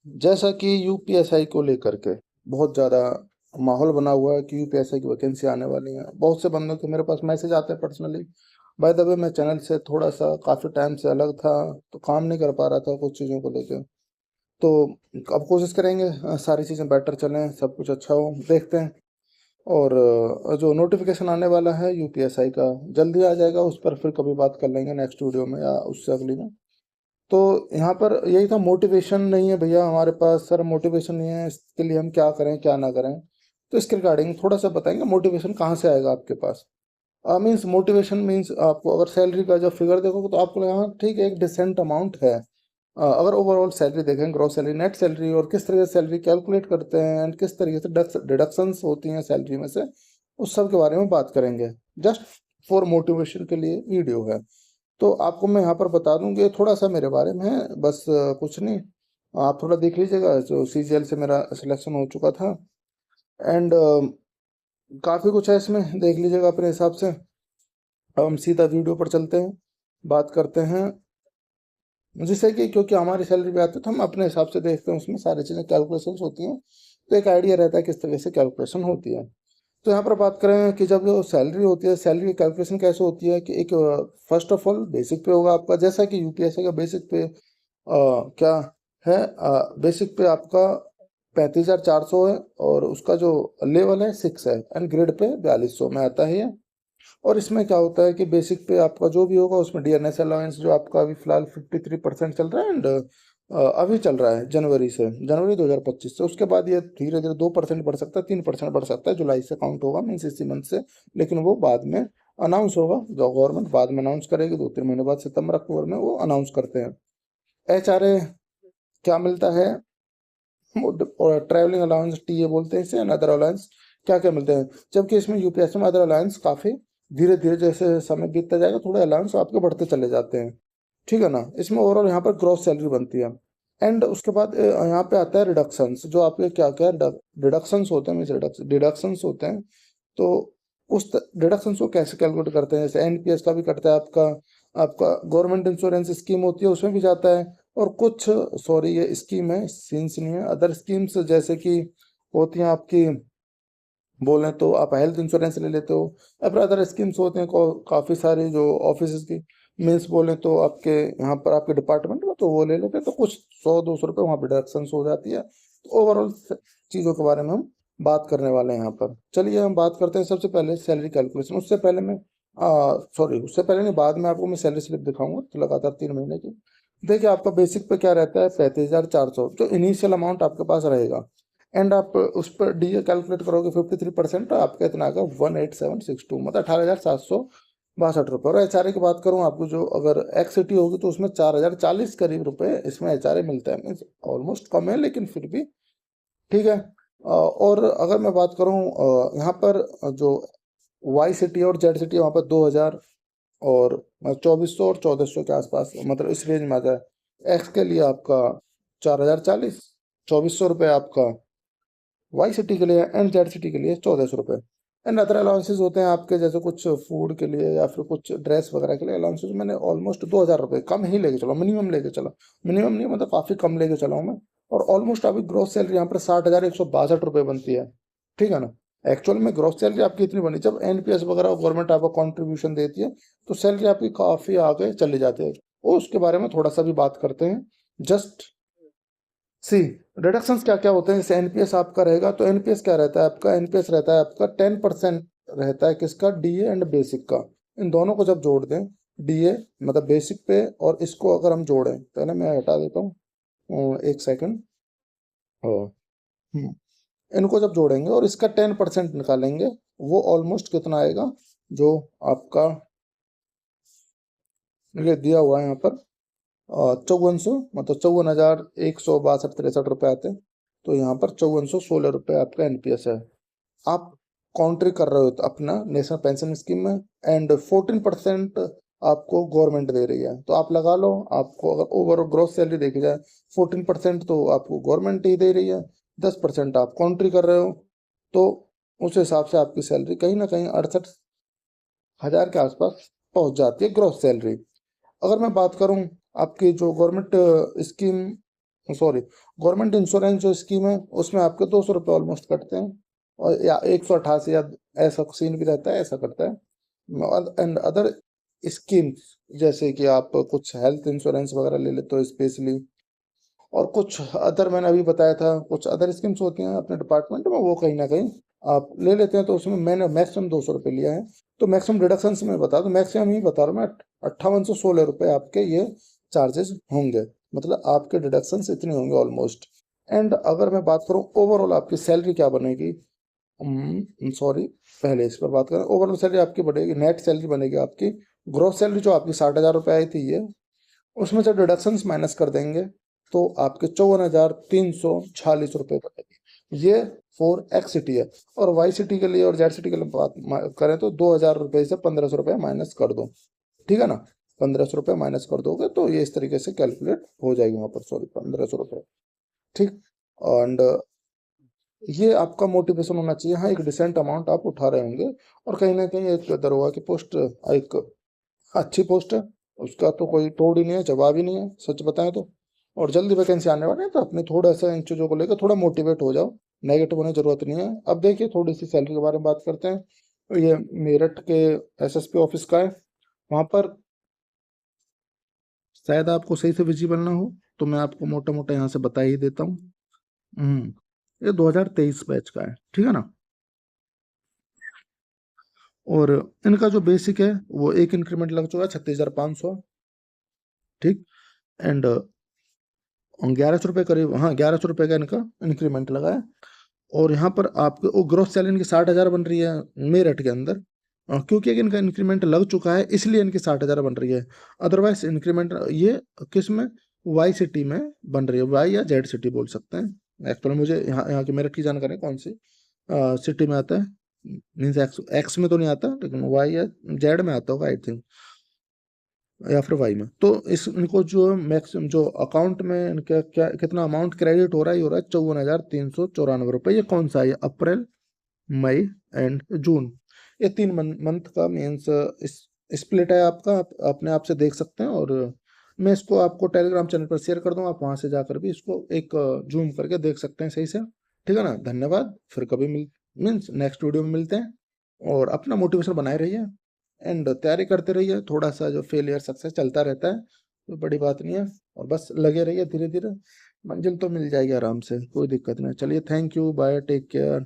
जैसा कि यूपीएसआई को लेकर के बहुत ज़्यादा माहौल बना हुआ है कि यूपीएसआई की वैकेंसी आने वाली है। बहुत से बंदों के मेरे पास मैसेज आते हैं पर्सनली। बाय द वे मैं चैनल से थोड़ा सा काफ़ी टाइम से अलग था, तो काम नहीं कर पा रहा था कुछ चीज़ों को लेकर। तो अब कोशिश करेंगे सारी चीज़ें बेटर चलें, सब कुछ अच्छा हो, देखते हैं। और जो नोटिफिकेशन आने वाला है यूपीएसआई का जल्दी आ जाएगा, उस पर फिर कभी बात कर लेंगे नेक्स्ट वीडियो में या उससे अगली में। तो यहाँ पर यही था, मोटिवेशन नहीं है भैया हमारे पास, सर मोटिवेशन नहीं है, इसके लिए हम क्या करें क्या ना करें। तो इसके रिगार्डिंग थोड़ा सा बताएंगे, मोटिवेशन कहाँ से आएगा आपके पास। मीन्स मोटिवेशन मीन्स आपको अगर सैलरी का जब फिगर देखोगे तो आपको यहाँ ठीक है एक डिसेंट अमाउंट है। अगर ओवरऑल सैलरी देखें, ग्रॉस सैलरी, नेट सैलरी, और किस तरह से सैलरी कैलकुलेट करते हैं एंड किस तरीके से डिडक्शंस होती हैं सैलरी में से, उस सब के बारे में बात करेंगे। जस्ट फॉर मोटिवेशन के लिए वीडियो है। तो आपको मैं यहाँ पर बता दूं कि थोड़ा सा मेरे बारे में है, बस कुछ नहीं। आप थोड़ा देख लीजिएगा, जो सीजीएल से मेरा सिलेक्शन हो चुका था एंड काफ़ी कुछ है इसमें, देख लीजिएगा अपने हिसाब से। अब हम सीधा वीडियो पर चलते हैं, बात करते हैं। जिससे कि क्योंकि हमारी सैलरी भी आती है तो हम अपने हिसाब से देखते हैं, उसमें सारी चीज़ें कैलकुलेशंस होती हैं, तो एक आइडिया रहता है किस तरह से कैलकुलेशन होती है। तो यहाँ पर बात करें कि जब जो सैलरी होती है, सैलरी की कैलकुलेशन कैसे होती है कि एक फर्स्ट ऑफ ऑल बेसिक पे होगा आपका, जैसा कि यूपीएससी का बेसिक पे क्या है, बेसिक पे आपका 35,400 है, और उसका जो लेवल है 6 है, एंड ग्रेड पे 4200 में आता है ये। और इसमें क्या होता है कि बेसिक पे आपका जो भी होगा उसमें डीएनएस अलाउंस जो आपका अभी फिलहाल 53% चल रहा है, एंड अभी चल रहा है जनवरी 2025 से। उसके बाद ये धीरे धीरे 2% बढ़ सकता है, 3% बढ़ सकता है, जुलाई से काउंट होगा, मीन्स इसी मंथ से। लेकिन वो बाद में अनाउंस होगा, जो गवर्नमेंट बाद में अनाउंस करेगी, 2-3 महीने बाद, सितंबर अक्टूबर में वो अनाउंस करते हैं। एचआरए क्या मिलता है, और ट्रैवलिंग अलाउंस टीए बोलते हैं इसे, अदर अलाउंस क्या क्या मिलते हैं। जबकि इसमें यूपीएससी में अदर अलाउंस काफ़ी धीरे धीरे जैसे समय बीतता जाएगा थोड़े अलाउंस आपके बढ़ते चले जाते हैं, ठीक है ना। इसमें ओवरऑल यहाँ पर ग्रॉस सैलरी बनती है। एंड उसके बाद यहाँ पे आता है रिडक्शंस, जो आपके क्या क्या डिडक्शंस होते हैं, मीन्स डिडक्शंस होते हैं। तो उस डिडक्शंस को कैसे कैलकुलेट करते हैं, जैसे एनपीएस का भी कटता है आपका, आपका गवर्नमेंट इंश्योरेंस स्कीम होती है उसमें भी जाता है, और कुछ, सॉरी ये स्कीम है, सीन्स नहीं है, अदर स्कीम्स जैसे कि होती हैं आपकी, बोलें तो आप हेल्थ इंश्योरेंस ले लेते हो, या फिर अदर स्कीम्स होते हैं काफ़ी सारी जो ऑफिस की, मीन्स बोले तो आपके यहाँ पर आपके डिपार्टमेंट में, तो वो ले लेते हैं, तो कुछ 100-200 रुपये वहाँ पर डिडक्शंस हो जाती है। तो ओवरऑल चीज़ों के बारे में हम बात करने वाले हैं यहाँ पर। चलिए हम बात करते हैं सबसे पहले सैलरी कैलकुलेशन। उससे पहले मैं सॉरी उससे पहले नहीं, बाद में आपको मैं सैलरी स्लिप दिखाऊंगा तो लगातार 3 महीने की। देखिए आपका बेसिक पे क्या रहता है, 35,400 जो इनिशियल अमाउंट आपके पास रहेगा, एंड आप उस पर डीए कैलकुलेट करोगे 53%, आपका इतना आएगा 18762, मतलब 18,762 रुपये। और एचआरए की बात करूँ आपको, जो अगर एक्स सिटी होगी तो उसमें 4,040 करीब रुपए इसमें एचआरए मिलता है, मीन्स ऑलमोस्ट कम है लेकिन फिर भी ठीक है। और अगर मैं बात करूँ यहाँ पर जो वाई सिटी और जेड सिटी, वहाँ पर 2,000 और 2,400 और 1,400 के आसपास, मतलब इस रेंज में आ जाए। एक्स के लिए आपका 4,040, 2,400 रुपये आपका वाई सिटी के लिए, एंड जेड सिटी के लिए 1,400 रुपये। एंड अदर अलाउंसेस होते हैं आपके, जैसे कुछ फूड के लिए या फिर कुछ ड्रेस वगैरह के लिए अलाउंसेस मैंने ऑलमोस्ट 2,000 रुपये कम ही लेके चला, मिनिमम लेके चला, मिनिमम नहीं मतलब काफ़ी कम लेके चला हूँ मैं। और ऑलमोस्ट अभी ग्रोस सैलरी यहाँ पर 60,162 रुपये बनती है, ठीक है ना। एक्चुअल में ग्रोस सैलरी आपकी इतनी बनी, जब एनपीएस वगैरह गवर्नमेंट आपको कॉन्ट्रीब्यूशन देती है तो सैलरी आपकी काफ़ी आगे चली जाती है। और उसके बारे में थोड़ा सा भी बात करते हैं। जस्ट सी डिडक्शंस क्या क्या होते हैं, जैसे एनपीएस आपका रहेगा, तो एनपीएस क्या रहता है आपका, एनपीएस रहता है आपका 10% रहता है किसका, डीए एंड बेसिक का। इन दोनों को जब जोड़ दें, डीए मतलब बेसिक पे, और इसको अगर हम जोड़ें, पहले मैं हटा देता हूँ, एक सेकंड। इनको जब जोड़ेंगे और इसका 10% निकालेंगे, वो ऑलमोस्ट कितना आएगा, जो आपका ये दिया हुआ है यहाँ पर 5400, मतलब 54,162-63 आते हैं। तो यहाँ पर 5416 रुपये आपका एनपीएस है। आप काउंट्री कर रहे हो तो अपना नेशनल पेंशन स्कीम में, एंड 14% आपको गवर्नमेंट दे रही है, तो आप लगा लो, आपको अगर ओवर ग्रोस सैलरी देखी जाए 14% तो आपको गवर्नमेंट ही दे रही है, 10% आप काउंट्री कर रहे हो, तो उस हिसाब से आपकी सैलरी कहीं ना कहीं 68,000 के आसपास पहुंच जाती है ग्रोस सैलरी। अगर मैं बात करूं आपकी जो government scheme sorry, government insurance जो स्कीम है उसमें आपके 200 रुपये ऑलमोस्ट कटते हैं, और या 188 या ऐसा सीन भी रहता है, ऐसा करता है। एंड अदर स्कीम्स, जैसे कि आप कुछ हेल्थ इंश्योरेंस वगैरह ले लेते हो स्पेशली, और कुछ अदर मैंने अभी बताया था, कुछ अदर स्कीम्स होती हैं अपने डिपार्टमेंट में, वो कहीं ना कहीं आप ले लेते हैं। तो उसमें मैंने मैक्सिमम 200 रुपये लिया है। तो मैक्सिमम डिडक्शंस में बता दूं, मैक्सिमम ही बता रहा हूँ मैं, 5816 रुपये आपके ये चार्जेस होंगे, मतलब आपके डिडक्शंस इतने होंगे ऑलमोस्ट। एंड अगर मैं बात करूँ ओवरऑल आपकी सैलरी क्या बनेगी, सॉरी, पहले इस पर बात करें। ओवरऑल सैलरी आपकी बढ़ेगी, नेट सैलरी बनेगी आपकी, ग्रॉस सैलरी जो आपकी 60,000 रुपये आई थी ये, उसमें से डिडक्शंस माइनस कर देंगे तो आपके 54,346 रुपये बनेगी। ये फॉर एक्स सिटी है। और वाई सिटी के लिए और जेड सिटी के लिए बात करें तो 2,000 रुपये से 1,500 रुपये माइनस कर दो, ठीक है ना। 1,500 रुपये माइनस कर दोगे तो ये इस तरीके से कैलकुलेट हो जाएगी वहाँ पर, सॉरी 1,500 रुपये, ठीक। एंड ये आपका मोटिवेशन होना चाहिए, हाँ एक डिसेंट अमाउंट आप उठा रहे होंगे, और कहीं ना कहीं एक दरोगा की पोस्ट एक अच्छी पोस्ट है, उसका तो कोई तोड़ ही नहीं है, जवाब ही नहीं है, सच बताएं तो। और जल्दी वैकेंसी आने वाली है, तो अपने थोड़ा सा इन चीज़ों को लेकर थोड़ा मोटिवेट हो जाओ, नेगेटिव होने की जरूरत नहीं है। अब देखिए थोड़ी सी सैलरी के बारे में बात करते हैं। तो ये मेरठ के एसएसपी ऑफिस का है, वहाँ पर शायद आपको सही से विजिबल ना हो, तो मैं आपको मोटा मोटा यहाँ से बता ही देता हूँ। ये 2023 बैच का है, ठीक है ना। और इनका जो बेसिक है वो एक इंक्रीमेंट लग चुका है 36,500, ठीक। एंड 1100 रुपये करीब, हाँ 1100 रुपये का इनका इंक्रीमेंट लगा है। और यहाँ पर आपके वो ग्रोथ सैलरी इनकी 60,000 बन रही है मेरठ के अंदर, क्योंकि एक इनका इंक्रीमेंट लग चुका है इसलिए इनकी 60,000 बन रही है। अदरवाइज इंक्रीमेंट ये किस में, वाई सिटी में बन रही है, वाई या जेड सिटी बोल सकते हैं। एक्चुअली मुझे यहाँ यहाँ की मेरठ की जानकारी कौन सी सिटी में आता है, मीन्स एक्स एक्स में तो नहीं आता, लेकिन वाई या जेड में आता होगा आई थिंक, या फिर वाई में। तो इस इनको जो मैक्सिमम जो अकाउंट में इनका क्या कितना अमाउंट क्रेडिट हो रहा है, ये हो रहा है 54,394 रुपये। ये कौन सा है, अप्रैल, मई एंड जून, ये 3 मंथ का मीन्स स्प्लिट है आपका, आप अपने आप से देख सकते हैं। और मैं इसको आपको टेलीग्राम चैनल पर शेयर कर दूंगा, आप वहाँ से जाकर भी इसको एक जूम करके देख सकते हैं सही से, ठीक है ना। धन्यवाद, फिर कभी मीन्स नेक्स्ट वीडियो में मिलते हैं। और अपना मोटिवेशन बनाए रहिए एंड तैयारी करते रहिए, थोड़ा सा जो फेलियर सक्सेस चलता रहता है, कोई बड़ी बात नहीं है। और बस लगे रहिए, धीरे धीरे मंजिल तो मिल जाएगी आराम से, कोई दिक्कत नहीं। चलिए, thank you, bye, take care.